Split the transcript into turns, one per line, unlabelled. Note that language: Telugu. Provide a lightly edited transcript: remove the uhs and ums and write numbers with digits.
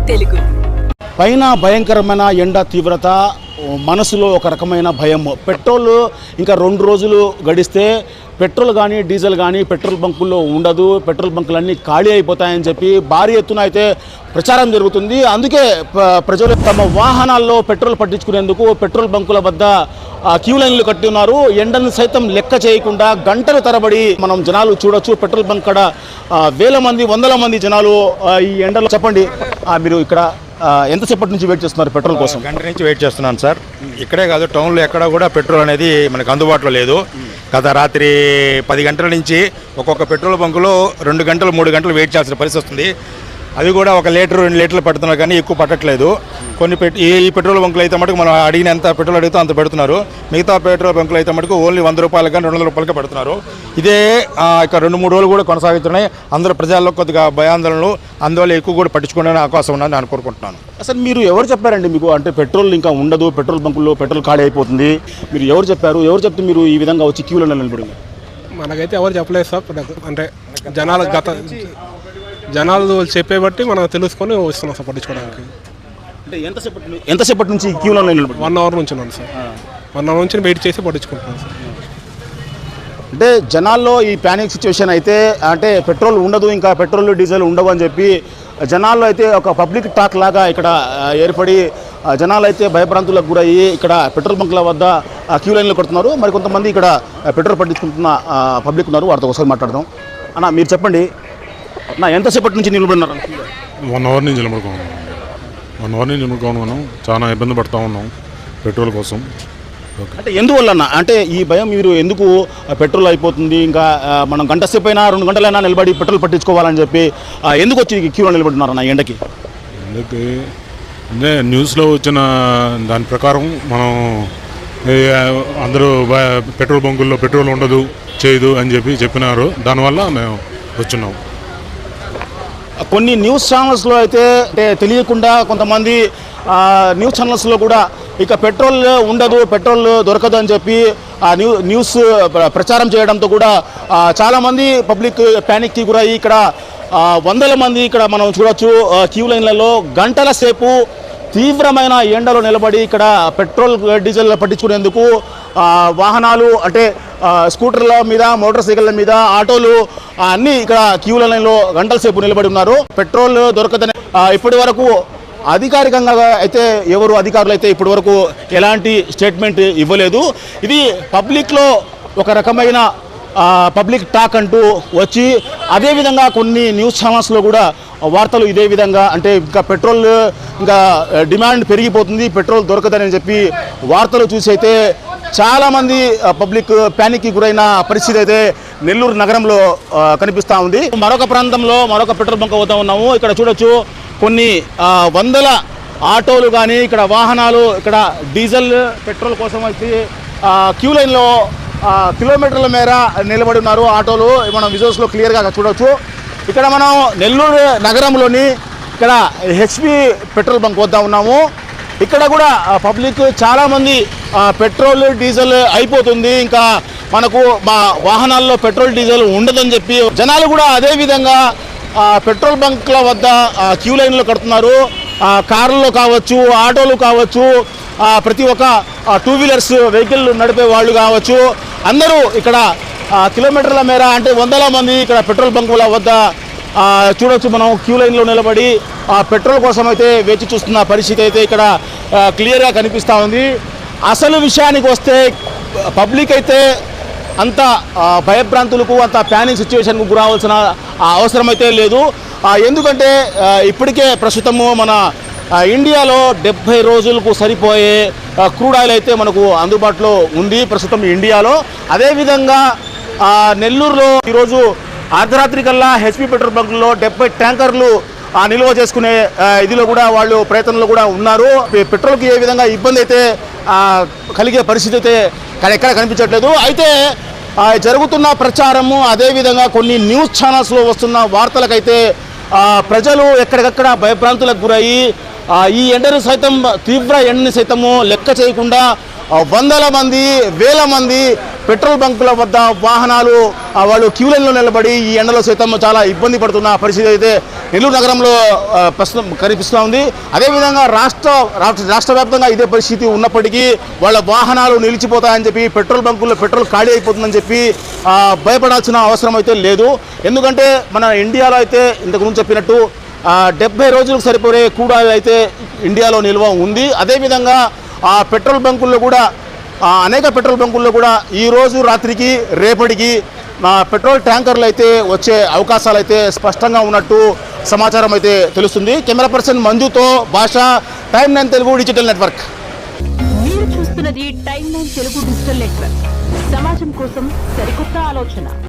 తెలుగు.
పైన భయంకరమైన ఎండ తీవ్రత, మనసులో ఒక రకమైన భయం. పెట్రోల్ ఇంకా 2 రోజులు గడిస్తే పెట్రోల్ కానీ డీజిల్ కానీ పెట్రోల్ బంకుల్లో ఉండదు, పెట్రోల్ బంకులన్నీ ఖాళీ అయిపోతాయని చెప్పి భారీ ఎత్తున అయితే ప్రచారం జరుగుతుంది. అందుకే ప్రజలు తమ వాహనాల్లో పెట్రోల్ పట్టించుకునేందుకు పెట్రోల్ బంకుల వద్ద క్యూ లైన్లు కట్టి ఉన్నారు. ఎండను సైతం లెక్క చేయకుండా గంటల తరబడి మనం జనాలు చూడొచ్చు. పెట్రోల్ బంక్ కాడ వేల మంది, వందల మంది జనాలు ఈ ఎండలో. చెప్పండి, మీరు ఇక్కడ ఎంతసేపటి నుంచి వెయిట్ చేస్తున్నారు పెట్రోల్ కోసం?
గంట నుంచి వెయిట్ చేస్తున్నాను సార్. ఇక్కడే కాదు, టౌన్లో ఎక్కడ కూడా పెట్రోల్ అనేది మనకు అందుబాటులో లేదు. గత రాత్రి 10 గంటల నుంచి ఒక్కొక్క పెట్రోల్ బంకులో 2 గంటలు 3 గంటలు వెయిట్ చేయాల్సిన పరిస్థితి వస్తుంది. అది కూడా 1 లీటర్ 2 లీటర్లు పడుతున్నారు, కానీ ఎక్కువ పట్టట్లేదు. కొన్ని ఈ పెట్రోల్ బంకులు అయితే మటుకు మనం అడిగిన ఎంత పెట్రోల్ అడిగితే అంత పెడుతున్నారు. మిగతా పెట్రోల్ బంకులు అయితే మటుకు ఓన్లీ 100 రూపాయలు కానీ 200 రూపాయలకే పెడుతున్నారు. ఇదే ఇక 2-3 రోజులు కూడా కొనసాగుతున్నాయి. అందరూ ప్రజల్లో కొద్దిగా భయాందోళనలు, అందువల్ల ఎక్కువ కూడా పట్టించుకునే అవకాశం ఉందని నేను కోరుకుంటున్నాను.
అసలు మీరు ఎవరు చెప్పారండి మీకు, అంటే పెట్రోల్ ఇంకా ఉండదు, పెట్రోల్ బంకుల్లో పెట్రోల్ ఖాళీ అయిపోతుంది, మీరు ఎవరు చెప్పారు? ఎవరు చెప్తే మీరు ఈ విధంగా వచ్చి క్యూలో నిలబడింది?
మనకైతే ఎవరు చెప్పలేదు సార్. అంటే జనాలు చెప్పే బట్టి మనం తెలుసుకొని వస్తున్నాం సార్ పట్టించుకోవడానికి.
అంటే ఎంతసేపటి నుంచి క్యూలో నిలబడి?
1 అవర్ నుంచి ఉన్నాను సార్. 1 అవర్ నుంచి వెయిట్ చేసి పట్టించుకుంటున్నాను సార్.
అంటే జనాల్లో ఈ ప్యానిక్ సిచ్యువేషన్ అయితే, అంటే పెట్రోల్ ఉండదు, ఇంకా పెట్రోల్ డీజిల్ ఉండవు అని చెప్పి జనాల్లో అయితే ఒక పబ్లిక్ టాక్ లాగా ఇక్కడ ఏర్పడి జనాలు అయితే భయభ్రాంతులకు గురయ్యి ఇక్కడ పెట్రోల్ బంకుల వద్ద క్యూ లైన్లు కొడుతున్నారు. మరి కొంతమంది ఇక్కడ పెట్రోల్ పట్టించుకుంటున్న పబ్లిక్ ఉన్నారు, వారితో ఒకసారి మాట్లాడదాం. అన్న, మీరు చెప్పండి, ఎంతసేపటి నుంచి నిలబడినారు?
1 అవర్ నుంచి నిలబడుకోను. చాలా ఇబ్బంది పడుతూ ఉన్నాం పెట్రోల్ కోసం.
అంటే ఎందువల్ల అన్న, అంటే ఈ భయం మీరు ఎందుకు? పెట్రోల్ అయిపోతుంది, ఇంకా మనం గంట సేపు అయినా 2 గంటలైనా నిలబడి పెట్రోల్ పట్టించుకోవాలని చెప్పి ఎందుకు వచ్చి క్యూలో నిలబడుతున్నారన్న ఎండకి?
ఎందుకు అంటే న్యూస్లో వచ్చిన దాని ప్రకారం మనం అందరూ పెట్రోల్ బంకుల్లో పెట్రోల్ ఉండదు, చేయదు అని చెప్పినారు. దానివల్ల మేము వచ్చున్నాం.
కొన్ని న్యూస్ ఛానల్స్లో అయితే అంటే తెలియకుండా కొంతమంది న్యూస్ ఛానల్స్లో కూడా ఇక పెట్రోల్ ఉండదు, పెట్రోల్ దొరకదు అని చెప్పి న్యూస్ ప్రచారం చేయడంతో కూడా చాలామంది పబ్లిక్ ప్యానిక్కి గురయ్యి ఇక్కడ వందల మంది ఇక్కడ మనం చూడొచ్చు క్యూ లైన్లలో గంటల సేపు తీవ్రమైన ఎండలో నిలబడి ఇక్కడ పెట్రోల్ డీజిల్ పట్టించుకునేందుకు వాహనాలు, అంటే స్కూటర్ల మీద, మోటార్ సైకిళ్ళ మీద, ఆటోలు అన్నీ ఇక్కడ క్యూ లైన్లో గంటల సేపు నిలబడి ఉన్నారు. పెట్రోల్ దొరకదని ఇప్పటి వరకు అధికారికంగా అయితే ఎవరు అధికారులు అయితే ఇప్పటి వరకు ఎలాంటి స్టేట్మెంట్ ఇవ్వలేదు. ఇది పబ్లిక్లో ఒక రకమైన పబ్లిక్ టాక్ అంటూ వచ్చి అదేవిధంగా కొన్ని న్యూస్ ఛానల్స్లో కూడా వార్తలు ఇదే విధంగా, అంటే ఇంకా పెట్రోల్ ఇంకా డిమాండ్ పెరిగిపోతుంది, పెట్రోల్ దొరకదని చెప్పి వార్తలు చూసి అయితే చాలామంది పబ్లిక్ ప్యానిక్కి గురైన పరిస్థితి అయితే నెల్లూరు నగరంలో కనిపిస్తూ ఉంది. మరొక ప్రాంతంలో మరొక పెట్రోల్ బంక్ అవుతా ఉన్నాము. ఇక్కడ చూడొచ్చు కొన్ని వందల ఆటోలు కానీ ఇక్కడ వాహనాలు ఇక్కడ డీజిల్ పెట్రోల్ కోసం వచ్చి క్యూ లైన్లో కిలోమీటర్ల మేర నిలబడి ఉన్నారు ఆటోలు. మనం విజువల్స్లో క్లియర్గా చూడవచ్చు. ఇక్కడ మనం నెల్లూరు నగరంలోని ఇక్కడ హెచ్పి పెట్రోల్ బంక్ వద్ద ఉన్నాము. ఇక్కడ కూడా పబ్లిక్ చాలామంది పెట్రోల్ డీజిల్ అయిపోతుంది, ఇంకా మనకు మా వాహనాల్లో పెట్రోల్ డీజిల్ ఉండదని చెప్పి జనాలు కూడా అదేవిధంగా పెట్రోల్ బంక్ల వద్ద క్యూ లైన్లో కడుతున్నారు. కార్లలో కావచ్చు, ఆటోలు కావచ్చు, ప్రతి ఒక్క 2 వీలర్స్ వెహికల్ నడిపే వాళ్ళు కావచ్చు, అందరూ ఇక్కడ కిలోమీటర్ల మేర, అంటే వందల మంది ఇక్కడ పెట్రోల్ బంకుల వద్ద చూడవచ్చు. మనం క్యూ లైన్లో నిలబడి పెట్రోల్ కోసం అయితే వేచి చూస్తున్న పరిస్థితి అయితే ఇక్కడ క్లియర్గా కనిపిస్తూ ఉంది. అసలు విషయానికి వస్తే పబ్లిక్ అయితే అంత భయభ్రాంతులకు, అంత ప్యానిక్ సిచ్యువేషన్కు గురవలసిన అవసరం అయితే లేదు. ఎందుకంటే ఇప్పటికే ప్రస్తుతము మన ఇండియాలో 70 రోజులకు సరిపోయే క్రూడ్ ఆయిల్ అయితే మనకు అందుబాటులో ఉంది ప్రస్తుతం ఇండియాలో. అదేవిధంగా నెల్లూరులో ఈరోజు అర్ధరాత్రి కల్లా హెచ్పి పెట్రోల్ బంకుల్లో 70 ట్యాంకర్లు నిల్వ చేసుకునే ఇదిలో కూడా వాళ్ళు ప్రయత్నంలో కూడా ఉన్నారు. పెట్రోల్కి ఏ విధంగా ఇబ్బంది అయితే కలిగే పరిస్థితి అయితే ఎక్కడ కనిపించట్లేదు. అయితే జరుగుతున్న ప్రచారము, అదేవిధంగా కొన్ని న్యూస్ ఛానల్స్లో వస్తున్న వార్తలకైతే ప్రజలు ఎక్కడికక్కడ భయభ్రాంతులకు గురయ్యి ఈ ఎండను సైతం, తీవ్ర ఎండని సైతము లెక్క చేయకుండా వందల మంది వేల మంది పెట్రోల్ బంకుల వద్ద వాహనాలు వాళ్ళు క్యూ లైన్లో నిలబడి ఈ ఎండలో సైతం చాలా ఇబ్బంది పడుతున్న పరిస్థితి అయితే నెల్లూరు నగరంలో ప్రస్తుతం కనిపిస్తూ ఉంది. అదేవిధంగా రాష్ట్ర వ్యాప్తంగా ఇదే పరిస్థితి ఉన్నప్పటికీ వాళ్ళ వాహనాలు నిలిచిపోతాయని చెప్పి పెట్రోల్ బంకుల్లో పెట్రోల్ ఖాళీ అయిపోతుందని చెప్పి భయపడాల్సిన అవసరం అయితే లేదు. ఎందుకంటే మన ఇండియాలో అయితే ఇంతకుముందు చెప్పినట్టు 70 రోజులకు సరిపోయే కూడా అయితే ఇండియాలో నిల్వ ఉంది. అదేవిధంగా పెట్రోల్ బంకుల్లో కూడా అనేక పెట్రోల్ బంకుల్లో కూడా ఈరోజు రాత్రికి రేపటికి పెట్రోల్ ట్యాంకర్లు అయితే వచ్చే అవకాశాలు అయితే స్పష్టంగా ఉన్నట్టు సమాచారం అయితే తెలుస్తుంది. కెమెరా పర్సన్ మంజుతో భాష, టైమ్ 9 తెలుగు డిజిటల్ నెట్వర్క్.
మీరు చూస్తున్నది టైమ్ 9 తెలుగు డిజిటల్ నెట్వర్క్. సమాజం కోసం సరికొత్త ఆలోచన.